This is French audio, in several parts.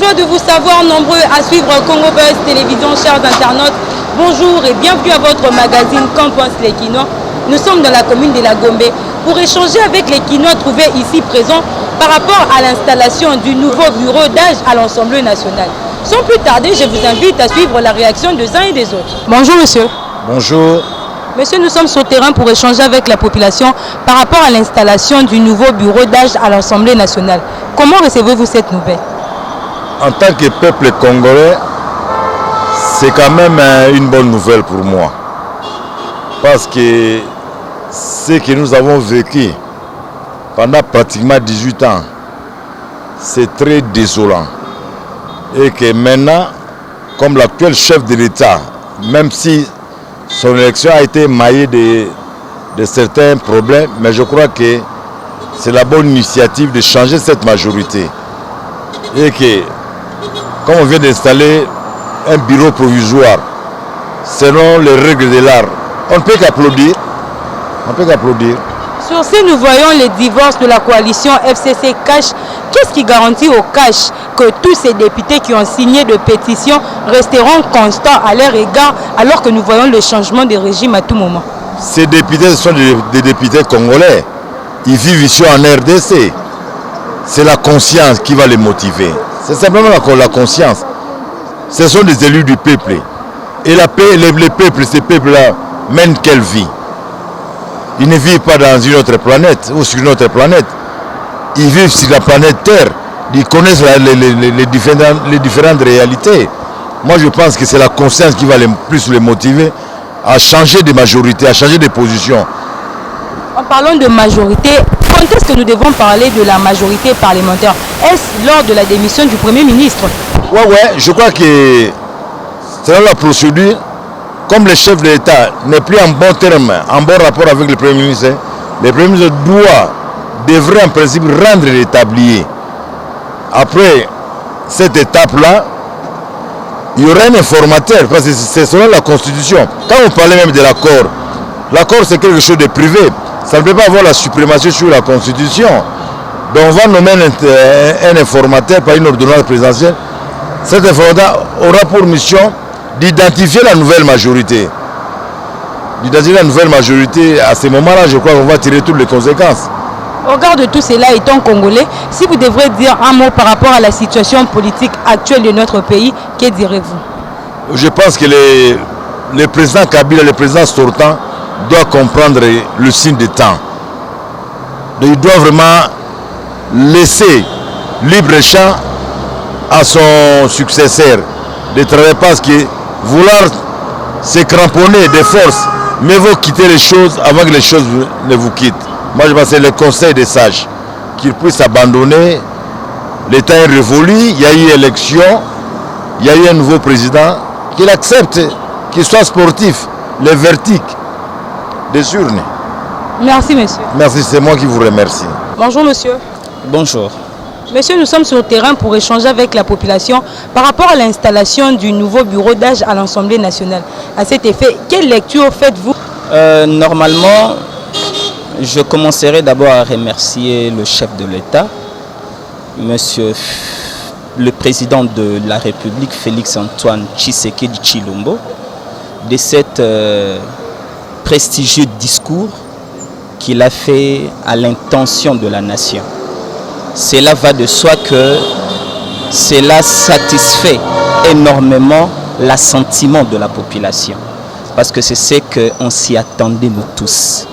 joie de vous savoir nombreux à suivre Congo Buzz Télévision, chers internautes. Bonjour et bienvenue à votre magazine Qu'en pensent les Kinois. Nous sommes dans la commune de la Gombe pour échanger avec les Kinois trouvés ici présents par rapport à l'installation du nouveau bureau d'âge à l'Assemblée nationale. Sans plus tarder, je vous invite à suivre la réaction des uns et des autres. Bonjour monsieur. Bonjour. Monsieur, nous sommes sur le terrain pour échanger avec la population par rapport à l'installation du nouveau bureau d'âge à l'Assemblée nationale. Comment recevez-vous cette nouvelle? En tant que peuple congolais, c'est quand même une bonne nouvelle pour moi. Parce que ce que nous avons vécu pendant pratiquement 18 ans, c'est très désolant. Et que maintenant, comme l'actuel chef de l'État, même si son élection a été maillée de certains problèmes, mais je crois que c'est la bonne initiative de changer cette majorité. Et que, comme on vient d'installer un bureau provisoire, selon les règles de l'art, on ne peut qu'applaudir. On peut qu'applaudir. Sur ce, nous voyons les divorces de la coalition FCC Cash. Qu'est-ce qui garantit au Cash que tous ces députés qui ont signé de pétitions resteront constants à leur égard alors que nous voyons le changement de régime à tout moment? Ces députés sont des députés congolais. Ils vivent ici en RDC. C'est la conscience qui va les motiver. C'est simplement la conscience. Ce sont des élus du peuple. Et les peuples, ces peuples-là, mènent quelle vie? Ils ne vivent pas dans une autre planète ou sur une autre planète. Ils vivent sur la planète Terre. Ils connaissent les différentes réalités. Moi, je pense que c'est la conscience qui va plus les motiver à changer de majorité, à changer de position. En parlant de majorité, quand est-ce que nous devons parler de la majorité parlementaire? Est-ce lors de la démission du Premier ministre? Ouais, je crois que selon la procédure, comme le chef de l'État n'est plus en bon terme, en bon rapport avec le Premier ministre, le Premier ministre devrait en principe rendre les tabliers. Après cette étape-là, il y aura un informateur, parce que c'est selon la Constitution. Quand on parlait même de l'accord c'est quelque chose de privé. Ça ne peut pas avoir la suprématie sur la Constitution. Donc on va nommer un informateur par une ordonnance présidentielle. Cet informateur aura pour mission d'identifier la nouvelle majorité. D'identifier la nouvelle majorité, à ce moment-là, je crois qu'on va tirer toutes les conséquences. Au regard de tout cela, étant congolais, si vous devrez dire un mot par rapport à la situation politique actuelle de notre pays, que direz-vous? Je pense que le président Kabila, le président sortant, doit comprendre le signe des temps. Donc, il doit vraiment laisser libre champ à son successeur de travailler, parce que vouloir se cramponner de force, mais vous quitter les choses avant que les choses ne vous quittent. Moi, je pense que c'est le conseil des sages qu'ils puissent abandonner. L'État est révolu, il y a eu élection, il y a eu un nouveau président, qu'il accepte, qu'il soit sportif, les vertiques des urnes. Merci monsieur. Merci, c'est moi qui vous remercie. Bonjour monsieur. Bonjour. Monsieur, nous sommes sur le terrain pour échanger avec la population par rapport à l'installation du nouveau bureau d'âge à l'Assemblée nationale. À cet effet, quelle lecture faites-vous? Normalement, je commencerai d'abord à remercier le chef de l'État, monsieur le président de la République, Félix-Antoine Tshisekedi Tshilombo, de cet prestigieux discours qu'il a fait à l'intention de la nation. Cela va de soi que cela satisfait énormément l'assentiment de la population. Parce que c'est ce qu'on s'y attendait nous tous.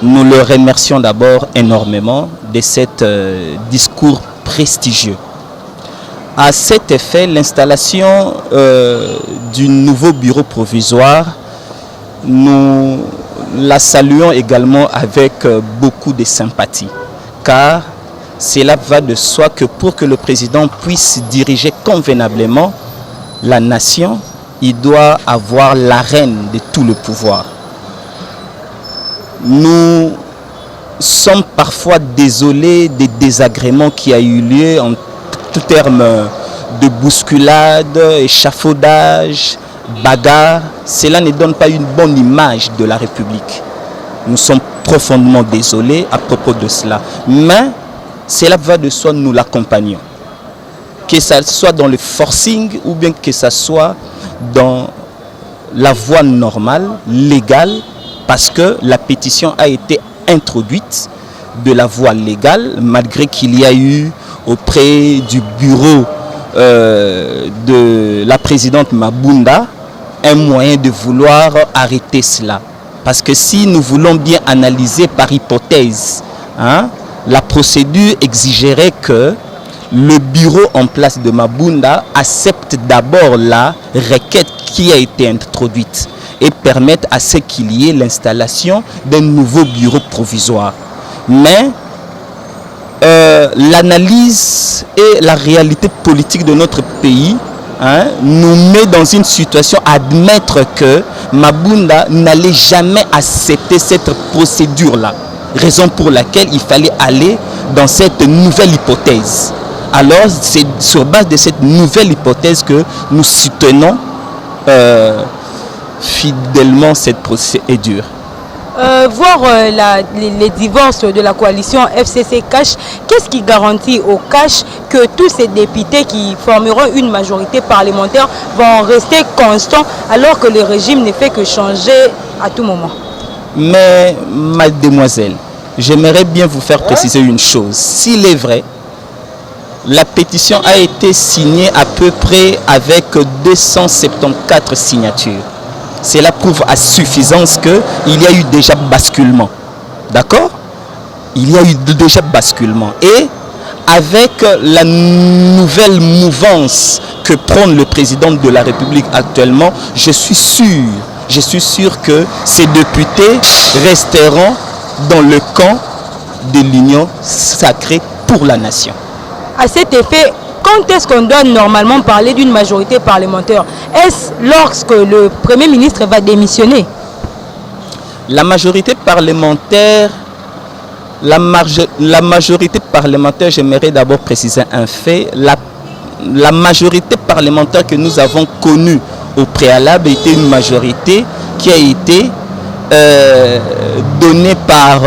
Nous le remercions d'abord énormément de cet discours prestigieux. À cet effet, l'installation du nouveau bureau provisoire, nous la saluons également avec beaucoup de sympathie. Car cela va de soi que pour que le président puisse diriger convenablement la nation, il doit avoir l'arène de tout le pouvoir. Nous sommes parfois désolés des désagréments qui ont eu lieu en tout terme de bousculade, échafaudage, bagarre. Cela ne donne pas une bonne image de la République. Nous sommes profondément désolés à propos de cela. Mais cela va de soi, nous l'accompagnons. que ça soit dans le forcing ou bien que ça soit dans la voie normale, légale, parce que la pétition a été introduite de la voie légale, malgré qu'il y a eu auprès du bureau de la présidente Mabunda un moyen de vouloir arrêter cela. Parce que si nous voulons bien analyser par hypothèse, hein, la procédure exigerait que le bureau en place de Mabunda accepte d'abord la requête qui a été introduite et permette à ce qu'il y ait l'installation d'un nouveau bureau provisoire. Mais l'analyse et la réalité politique de notre pays, hein, nous met dans une situation à admettre que Mabunda n'allait jamais accepter cette procédure-là. Raison pour laquelle il fallait aller dans cette nouvelle hypothèse. Alors, c'est sur base de cette nouvelle hypothèse que nous soutenons fidèlement cette procédure. Voir les divorces de la coalition FCC Cash, qu'est-ce qui garantit au Cash que tous ces députés qui formeront une majorité parlementaire vont rester constants alors que le régime ne fait que changer à tout moment? Mais, mademoiselle, j'aimerais bien vous faire préciser une chose. S'il est vrai, la pétition a été signée à peu près avec 274 signatures. Cela prouve à suffisance qu'il y a eu déjà basculement. D'accord? Il y a eu déjà basculement. Et avec la nouvelle mouvance que prend le président de la République actuellement, je suis sûr que ces députés resteront dans le camp de l'union sacrée pour la nation. À cet effet, quand est-ce qu'on doit normalement parler d'une majorité parlementaire? Est-ce lorsque le Premier ministre va démissionner? La majorité parlementaire, j'aimerais d'abord préciser un fait. La majorité parlementaire que nous avons connue au préalable était une majorité qui a été donnée par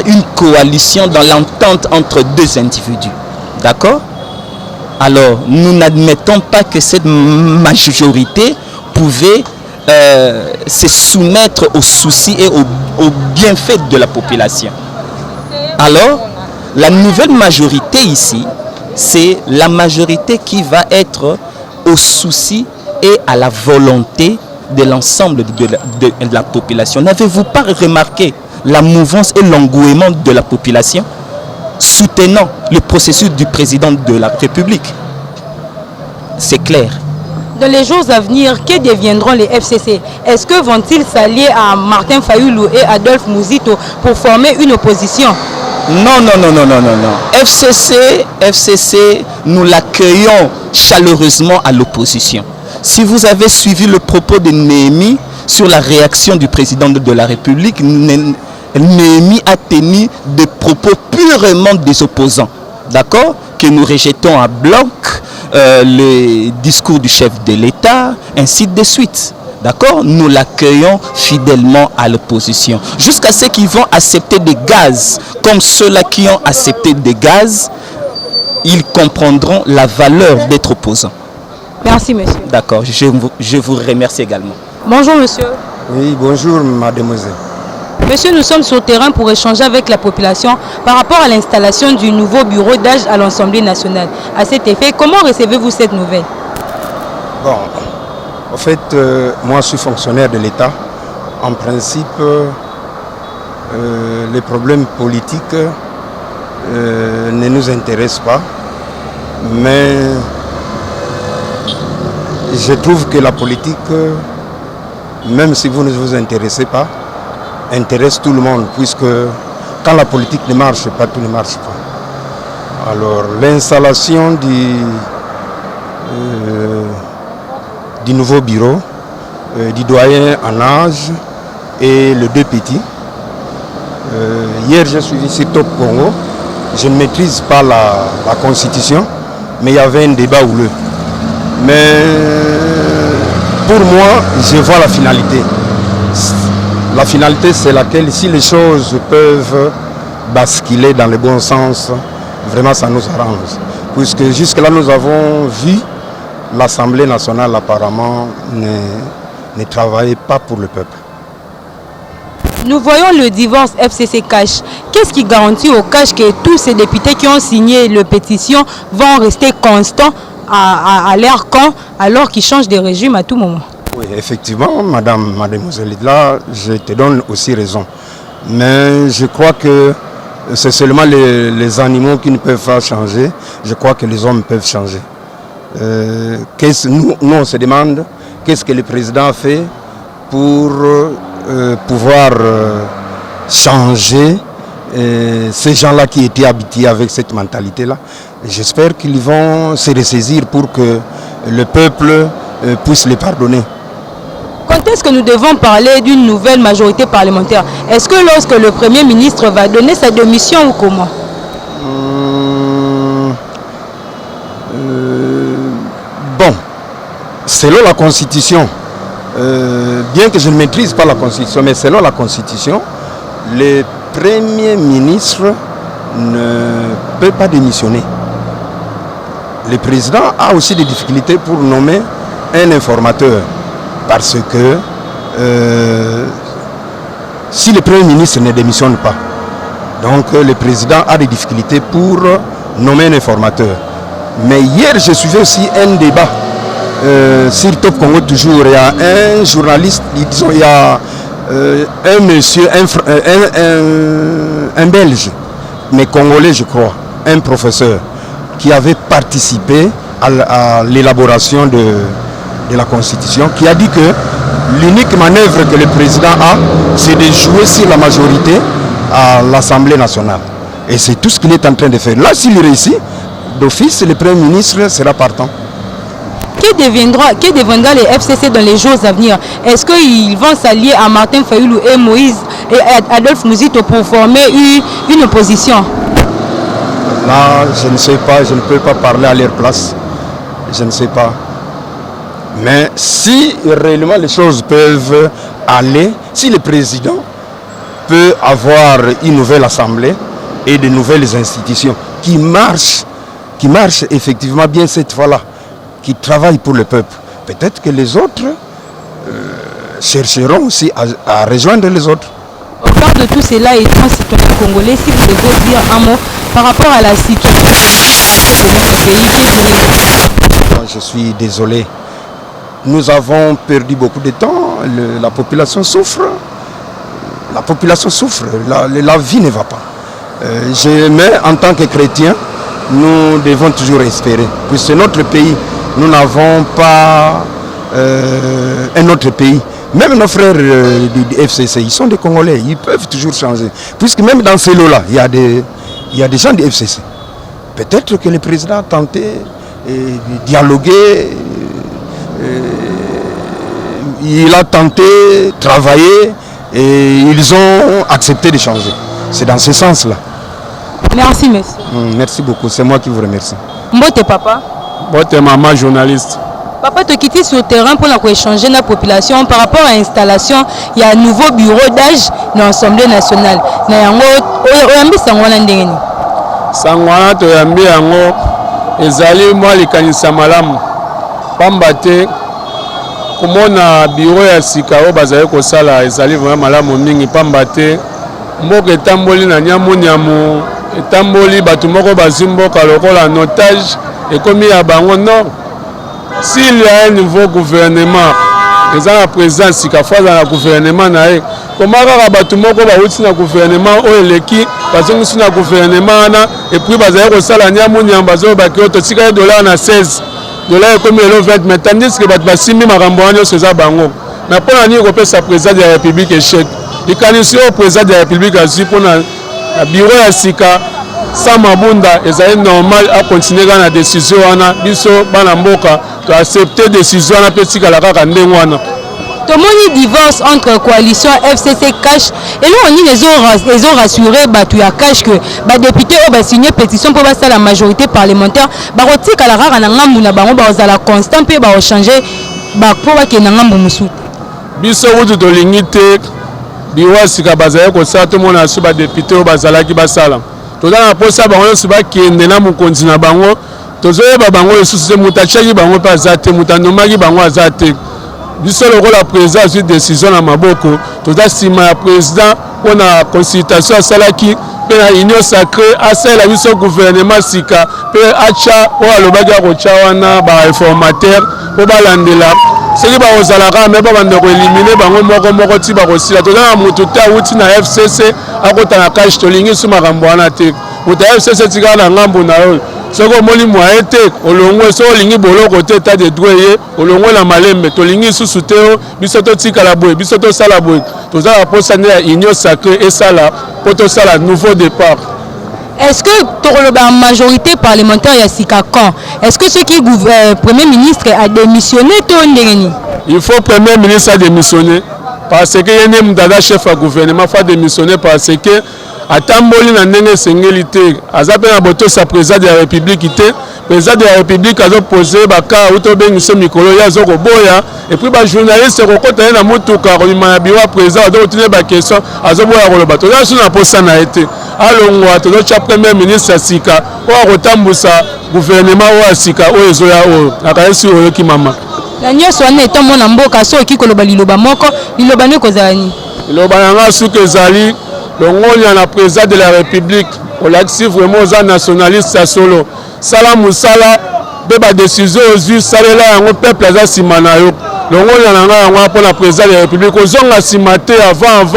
une coalition dans l'entente entre deux individus. D'accord? Alors, nous n'admettons pas que cette majorité pouvait se soumettre aux soucis et aux bienfaits de la population. Alors, la nouvelle majorité ici, c'est la majorité qui va être aux soucis et à la volonté de l'ensemble de la population. N'avez-vous pas remarqué la mouvance et l'engouement de la population soutenant le processus du président de la République? C'est clair. Dans les jours à venir, que deviendront les FCC? Est-ce que vont-ils s'allier à Martin Fayoulou et Adolphe Mouzito pour former une opposition? Non. FCC, nous l'accueillons chaleureusement à l'opposition. Si vous avez suivi le propos de Néhémie sur la réaction du président de la République, Néhémie a tenu des propos purement des opposants, d'accord, que nous rejetons à bloc le discours du chef de l'État, ainsi de suite. D'accord? Nous l'accueillons fidèlement à l'opposition. Jusqu'à ceux qui vont accepter des gaz, comme ceux-là qui ont accepté des gaz, ils comprendront la valeur d'être opposants. Merci, monsieur. D'accord, je vous remercie également. Bonjour, monsieur. Oui, bonjour, mademoiselle. Monsieur, nous sommes sur le terrain pour échanger avec la population par rapport à l'installation du nouveau bureau d'âge à l'Assemblée nationale. À cet effet, comment recevez-vous cette nouvelle? Bon, en fait, moi je suis fonctionnaire de l'État. En principe, les problèmes politiques ne nous intéressent pas. Mais je trouve que la politique, même si vous ne vous intéressez pas, intéresse tout le monde, puisque quand la politique ne marche pas, tout ne marche pas. Alors l'installation du nouveau bureau, du doyen en âge et les deux petits. Hier j'ai suivi sur Top Congo, je ne maîtrise pas la constitution, mais il y avait un débat houleux. Mais pour moi, je vois la finalité. La finalité, c'est laquelle, si les choses peuvent basculer dans le bon sens, vraiment ça nous arrange. puisque jusque-là nous avons vu l'Assemblée nationale apparemment ne travaillait pas pour le peuple. Nous voyons le divorce FCC Cash. Qu'est-ce qui garantit au Cash que tous ces députés qui ont signé la pétition vont rester constants à leur camp alors qu'ils changent de régime à tout moment? Oui, effectivement, mademoiselle, là, je te donne aussi raison. Mais je crois que c'est seulement les animaux qui ne peuvent pas changer. Je crois que les hommes peuvent changer. Nous, on se demande qu'est-ce que le président a fait pour pouvoir changer ces gens-là qui étaient habitués avec cette mentalité-là. J'espère qu'ils vont se ressaisir pour que le peuple puisse les pardonner. Quand est-ce que nous devons parler d'une nouvelle majorité parlementaire? Est-ce que lorsque le Premier ministre va donner sa démission ou comment? Bon, selon la Constitution, bien que je ne maîtrise pas la Constitution, mais selon la Constitution, le Premier ministre ne peut pas démissionner. Le président a aussi des difficultés pour nommer un informateur. Parce que si le Premier ministre ne démissionne pas, donc le président a des difficultés pour nommer un informateur. Mais hier, je suivais aussi un débat sur Top Congo toujours. Il y a un journaliste, disons, il y a un monsieur, un Belge, mais congolais je crois, un professeur, qui avait participé à l'élaboration de la Constitution, qui a dit que l'unique manœuvre que le président a, c'est de jouer sur la majorité à l'Assemblée nationale. Et c'est tout ce qu'il est en train de faire. Là, s'il réussit, d'office, le Premier ministre sera partant. Que deviendra les FCC dans les jours à venir? Est-ce qu'ils vont s'allier à Martin Fayoulou et Moïse et Adolphe Mouzito pour former une opposition? Là, je ne sais pas, je ne peux pas parler à leur place. Je ne sais pas. Mais si réellement les choses peuvent aller, si le président peut avoir une nouvelle assemblée et de nouvelles institutions qui marchent effectivement bien cette fois-là, qui travaillent pour le peuple, peut-être que les autres chercheront aussi à rejoindre les autres. Au regard de tout cela, étant citoyen congolais, si vous devez dire un mot par rapport à la situation de notre pays, je suis désolé. Nous avons perdu beaucoup de temps, la population souffre. La population souffre, la vie ne va pas. Mais en tant que chrétiens, nous devons toujours espérer. Puisque notre pays, nous n'avons pas un autre pays. Même nos frères du FCC, ils sont des Congolais, ils peuvent toujours changer. Puisque même dans ces lots-là, il y a des gens du FCC. Peut-être que le président a tenté de dialoguer. Il a tenté de travailler et ils ont accepté de changer. C'est dans ce sens-là. Merci, monsieur. Merci beaucoup, c'est moi qui vous remercie. Mbote papa. Mbote maman journaliste. Papa, tu quittes sur le terrain pour échanger la population par rapport à l'installation. Il y a un nouveau bureau d'âge dans l'Assemblée nationale. Sangwana to yambi yango ezali mwa likanisa malamu. Pambate komona bureau ya sika o bazali kosala ezali vraiment malamu mingi pambate mboka etamboli na nyamu etamboli bato moko bazimboka lokola notage ekomi ya bango non. S'il y a un nouveau gouvernement, les gens à présent sika fois dans le gouvernement nae comment kaka bato moko bauti na gouvernement o eleki bazongi na gouvernement na et puis bazali kosala nyamu bazo bakio to tika dollar na 16 dollars comme le 20 mais tandis que bato basimbi makambo wana nyonso eza bango mais mpona nini kopesa président de la république échec likanisi oyo président de la république azwi mpona na bureau ya sika sans mabunda ezali normal a continuer kaka na décision wana biso bana mboka to accepter décision wana mpe tikala kaka ndenge wana. Tomoni divorce entre coalition FCC Cash et nous on dit les ont rassuré batu ya Cash que ba député o ba signer pétition pour passer la majorité parlementaire ba rotika la rara na ngambu na bango ba za constant pe ba changer ba po ba ke na ngambu musuti biso wutu to lingite biwa sika bazaya ko sa to mona su ba député o bazala ki basala to na posa bango su ba kende na mukonzi na bango tozoyeba bango lisusu te moto atiaki bango mpe aza te moto anomaki bango aza te biso lokola président azwi décision na maboko toza nsima ya président mpona consultation asalaki mpe na union sacré asalela biso gouvernement sika mpe atya oyo alobaki akotya wana baréformateur mpo balandela soki bakozalaka me babanda koelimine bango moko ti bakosila toza na moto te awuti na FCC akota na kashi tolingi su makambo wana te moto ya FCC tikala na ngambo na oyo soki omoni mwaye te olongwe soki olingi boloko te etat de droit ye olongwe na malembe tolingi lisusu te biso totikala boye biso tosala boye toza na posa nde ya union sacré esala mpo tosala nouveau départ. Est-ce que la majorité parlementaire y a sika quand? Est-ce que ce qui Premier ministre a démissionné Il faut le Premier ministre a démissionné parce que y a un chef de gouvernement a démissionné parce que atamboli na ndenge sengeli te azape na boto sa président de la République te président de la République a posé baka auto bengiso mikolo ya zoko boya et puis ba journaliste ko kota na mutuka ko ma biwa président do tine ba question azoboya ko loba to ya suna posa na été alongwa to cha premier ministre sika o ko tambusa gouvernement o sika o ezoya o akaisi o ki mama la nyoso ane to mona mboka so ki ko loba liloba moko liloba ne ko zalani liloba nga su ke zali longoli na président de la République olaxi vraiment aux nationalistes à solo sala musala be ba décision ozui salela yango peuple aza sima na yo longoli na nga yango pour la président de la République ozonga sima te avant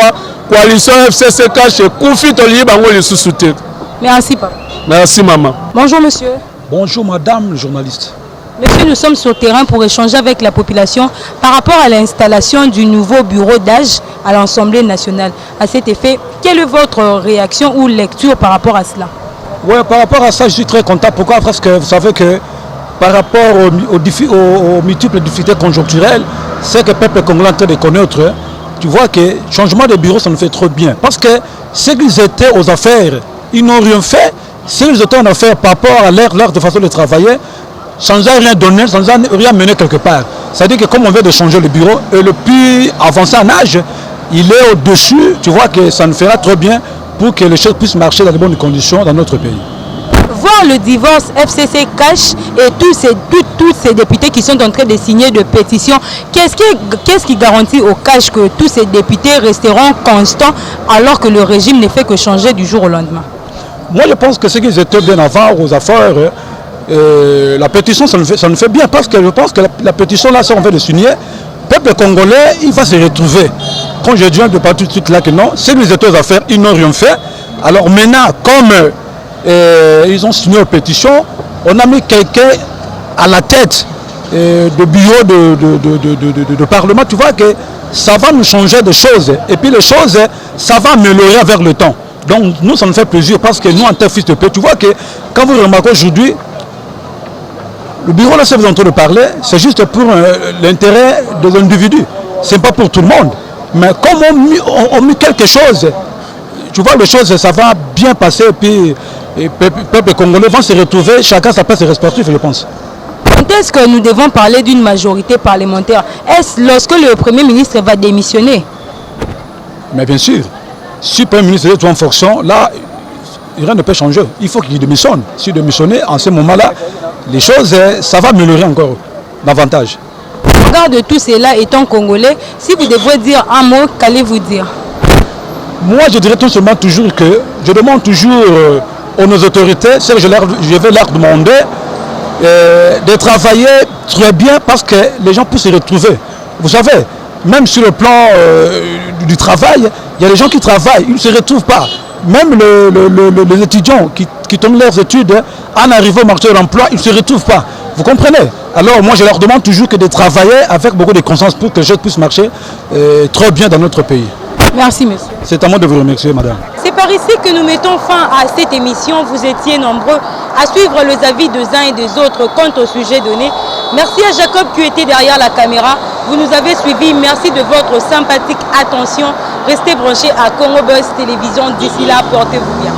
coalition FCC cache kufi toli bango lisusu te. Merci papa. Merci maman. Bonjour monsieur. Bonjour madame le journaliste. Monsieur, nous sommes sur le terrain pour échanger avec la population par rapport à l'installation du nouveau bureau d'âge à l'Assemblée nationale. À cet effet, quelle est votre réaction ou lecture par rapport à cela? Oui, par rapport à ça, je suis très content. Pourquoi? Parce que vous savez que par rapport aux multiples difficultés conjoncturelles, c'est que le peuple congolais est en train de connaître, tu vois que le changement de bureau, ça nous fait trop bien. Parce que ceux qui étaient aux affaires, ils n'ont rien fait. Ceux qui étaient en affaires par rapport à leur de façon de travailler, sans rien donner, sans rien mener quelque part. C'est-à-dire que comme on veut de changer le bureau, et le plus avancé en âge, il est au-dessus, tu vois que ça nous fera trop bien pour que les choses puissent marcher dans de bonnes conditions dans notre pays. Voir le divorce FCC cache et tous ces députés qui sont en train de signer de pétitions, qu'est-ce qui garantit au cache que tous ces députés resteront constants alors que le régime ne fait que changer du jour au lendemain? Moi je pense que ce qu'ils étaient bien avant aux affaires, la pétition ça nous fait bien parce que je pense que la pétition là, si on veut le signer, le peuple congolais il va se retrouver. Quand je dis de pas tout de suite là que non, ceux qui étaient aux affaires, ils n'ont rien fait. Alors maintenant, comme ils ont signé une pétition, on a mis quelqu'un à la tête du bureau de Parlement. Tu vois que ça va nous changer de choses. Et puis les choses, ça va améliorer avec le temps. Donc nous, ça nous fait plaisir parce que nous, en tant que fils de paix, tu vois que quand vous remarquez aujourd'hui, le bureau là, si vous êtes en train de parler, c'est juste pour l'intérêt des individus. Ce n'est pas pour tout le monde. Mais comme on met quelque chose, tu vois, les choses, ça va bien passer. Et puis, le peuple congolais va se retrouver, chacun sa place respective, je pense. Quand est-ce que nous devons parler d'une majorité parlementaire? Est-ce lorsque le Premier ministre va démissionner? Mais bien sûr, si le Premier ministre est en fonction, là, rien ne peut changer. Il faut qu'il démissionne. S'il démissionne, en ce moment-là, les choses, ça va améliorer encore davantage. Au regard de tout cela, étant congolais, si vous devez dire un mot, qu'allez-vous dire? Moi, je dirais tout simplement toujours que je demande toujours aux nos autorités, c'est que je vais leur demander de travailler très bien parce que les gens puissent se retrouver. Vous savez, même sur le plan du travail, il y a des gens qui travaillent, ils ne se retrouvent pas. Même les étudiants qui tombent leurs études, en arrivant au marché de l'emploi, ils ne se retrouvent pas. Vous comprenez? Alors moi, je leur demande toujours que de travailler avec beaucoup de conscience pour que les choses puissent marcher très bien dans notre pays. Merci, monsieur. C'est à moi de vous remercier, madame. C'est par ici que nous mettons fin à cette émission. Vous étiez nombreux à suivre les avis des uns et des autres quant au sujet donné. Merci à Jacob qui était derrière la caméra. Vous nous avez suivis. Merci de votre sympathique attention. Restez branchés à Congo Buzz Télévision. D'ici là, portez-vous bien.